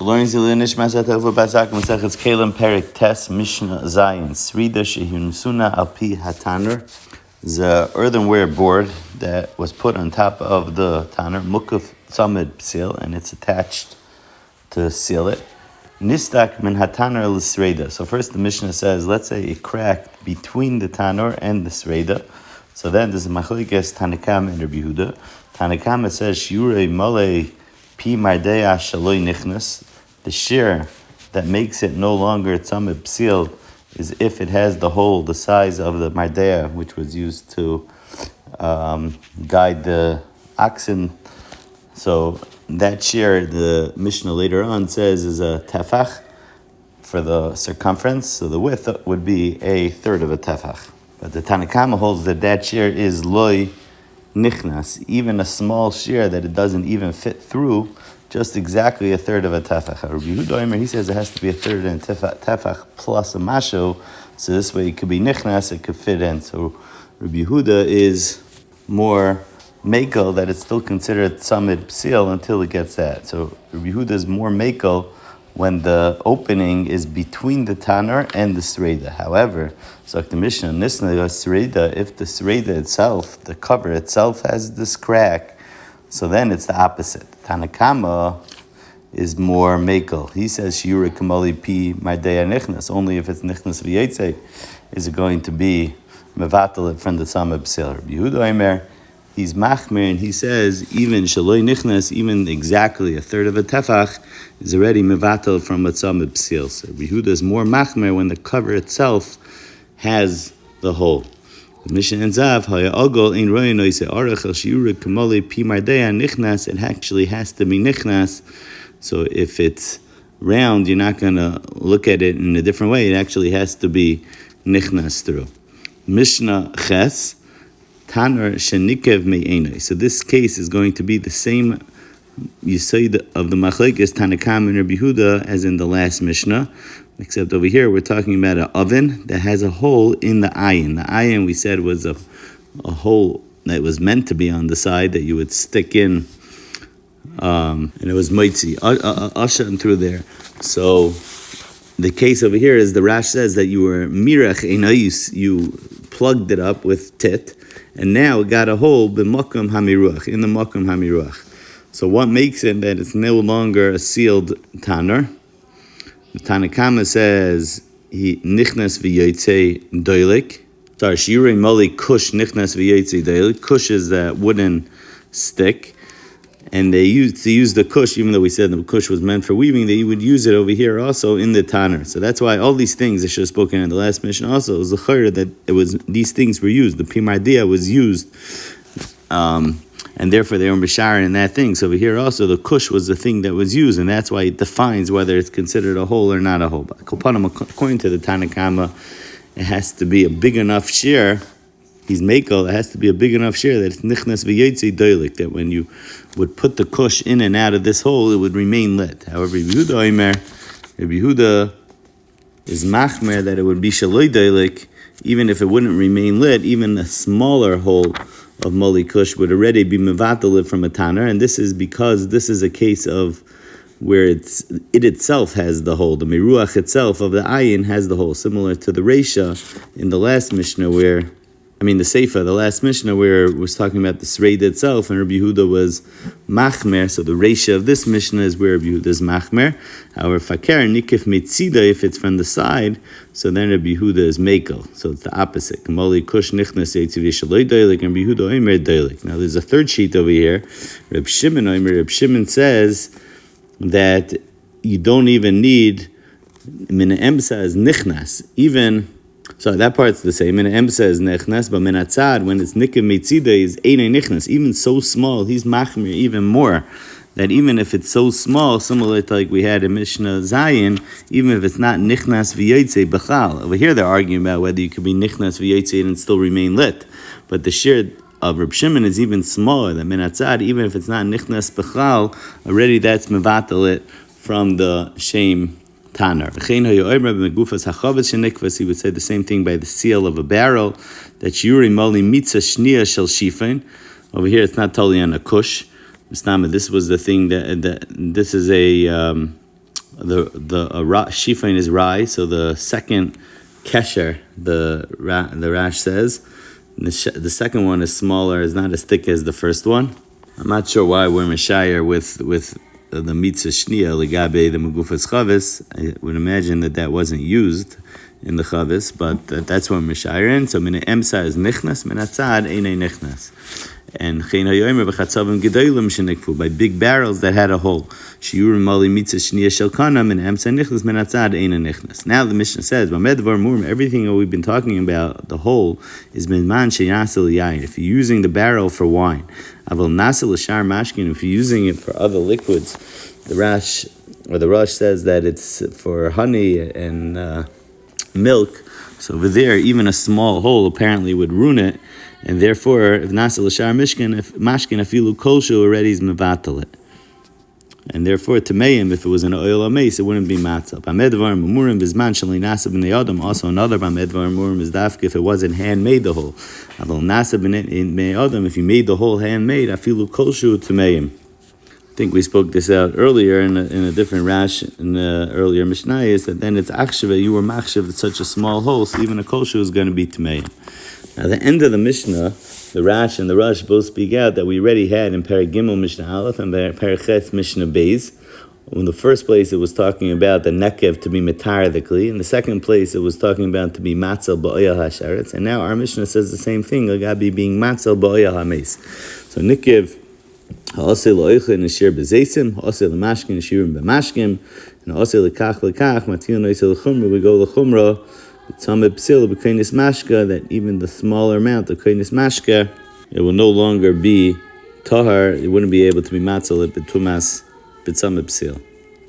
Learning Zilin Nishmas Etta Ahuva Bazak Masechet Kelim Perik Tes Mishnah Zayin Srida Shehunusuna Alpi Hataner. The earthenware board that was put on top of the tanner Mukuf Tzamid Psil, and it's attached to seal it. Nistak Min Hataner L'Sreda. So first the Mishnah says, let's say it cracked between the tanner and the Sreda. So then there's a Machlokes Tanakam and Rabbi Yehuda. Tanakam says Shiurei Malei Pi Mardea Shaloi Nichnas. The shear that makes it no longer tzamid psil is if it has the hole the size of the mardea, which was used to guide the oxen. So that shear, the Mishnah later on says, is a tefach for the circumference. So the width would be a third of a tefach. But the Tanakama holds that shear is loi nichnas, even a small shear that it doesn't even fit through, just exactly a third of a tefach. Rabbi Yehuda, he says it has to be a third in tefach plus a masho, so this way it could be nichnas, it could fit in. So Rabbi Yehuda is more makel that it's still considered tzamid psil until it gets that. So Rabbi Yehuda is more makel when the opening is between the tanner and the sreda. However, so like the Mishnah, sreda, if the sreda itself, the cover itself has this crack, so then it's the opposite. Tanakama is more makel. He says shiura kamali pi mardea nichnas. Only if it's nichnas v'yetze is it going to be mevatel from the tzamid psil. Rabbi Yehuda Omer, he's machmer, and he says even shaloi nichnas, even exactly a third of a tefach is already mevatel from a tzamid psil. So Rabbi Yehuda is more machmer when the cover itself has the hole. The Mishnah ends up, it actually has to be nichnas. So if it's round, you're not going to look at it in a different way. It actually has to be nichnas through. Mishnah ches, taner shenikev me'enai. So this case is going to be the same yisoid of the machlokes Tanakam and Rabbi Yehuda as in the last Mishnah. Except over here, we're talking about an oven that has a hole in the ayin. The ayin, we said, was a hole that was meant to be on the side that you would stick in, and it was moitzi, usher through there. So the case over here is the Rash says that you were mirach einayus, you plugged it up with tit, and now it got a hole b'makom hamiruach, in the makom hamiruach. So what makes it that it's no longer a sealed tanner? The Tanakama says he nichnas v'yotze doilik. Sorry, shiurei mali kush nichnas v'yotze doilik. Kush is that wooden stick, and they used to use the kush, even though we said the kush was meant for weaving. They would use it over here also in the tanner. So that's why all these things I should have spoken in the last mission. Also, it was the chayr that it was these things were used. The pimardia was used. And therefore they were misharin in that thing. So over here also the kush was the thing that was used, and that's why it defines whether it's considered a hole or not a hole. But according to the Tanakama, it has to be a big enough shear. He's makel. It has to be a big enough shear that it's nichnas v'yotze doilik, that when you would put the kush in and out of this hole, it would remain lit. However, Rabbi Yehuda is machmer that it would be shaloi doilik, even if it wouldn't remain lit, even a smaller hole of Moli Kush would already be mevatel from a tanner, and this is because this is a case of where it itself has the hole. The miruach itself of the ayin has the hole, similar to the Reisha in the last Mishnah the Seifa, the last Mishnah where it was talking about the Sreida itself, and Rabbi Yehuda was machmer. So the Reisha of this Mishnah is where Rabbi Yehuda is machmer. However, fakir nikif mitzida, if it's from the side, so then Rabbi Yehuda is mekel. So it's the opposite. Kamali kush nichnas yetziv shaloi doilik, and Rabbi Yehuda omer doilik. Now there's a third sheet over here. Reb Shimon omer. Reb Shimon says that you don't even need min emsa as nichnas, even. So that part's the same. Min emsa is nichnas, but min atzad, when it's nikim mitzida, is einay nichnas. Even so small, he's machmir even more. That even if it's so small, similar to like we had in Mishnah Zayin, even if it's not nichnas v'yotze b'chal. Over here they're arguing about whether you could be nichnas v'yotze and still remain lit. But the shear of Reb Shimon is even smaller. That min atzad, even if it's not nichnas b'chal, already that's mevatel it from the shame tanner. He would say the same thing by the seal of a barrel, that yuri moli mitzah shnia shel shifin. Over here it's not totally on a kush. This was the thing that this is a Shifon is rye, so the second kesher, the Rash says, the second one is smaller, is not as thick as the first one. I'm not sure why we're Mishayir with the mitzvah shnia legabe the megufas chavis. I would imagine that wasn't used in the chavis, but that's what Mishayir in. So min emsa is nichnas, min atzad einay nichnas. And Mishna Yomi by big barrels that had a hole. Now the Mishnah says, everything that we've been talking about, the hole, is if you're using the barrel for wine. If you're using it for other liquids, the Rosh says that it's for honey and milk. So over there, even a small hole apparently would ruin it. And therefore, if nasa l'shar mashkin afilu kolshu already is mevatel it. And therefore, tameim, if it was an oil ames, it wouldn't be matzah. Bamedvar murim bizman shalei nasa b'nei adam. Also, another bamedvar murim is dafka if it wasn't handmade the whole. Aval nasa b'nei adam, if you made the whole handmade, afilu kolshu tameim. I think we spoke this out earlier in a different rash in the earlier Mishnah, is that then it's achshava, you were machshav at such a small hole, so even a kolshu is going to be tameim. Now, the end of the Mishnah, the Rash and the Rush both speak out that we already had in Perek Gimel Mishnah Aleph and Perek Chet Mishnah Beis. In the first place, it was talking about the nekev to be metar the kli. In the second place, it was talking about to be matzel ba'oyah hasharetz. And now our Mishnah says the same thing, Lagabi being matzel ba'oyah hames. So nekev ha'aseh lo'oichle neshir b'zeisim, ha'aseh l'mashkin neshirim b'mashkim, and ha'aseh l'kach matil noiseh l'chumra, we go l'chumra. That even the smaller amount of kainis mashka, it will no longer be tahar. It wouldn't be able to be matzal at betumas b'tzameh psil.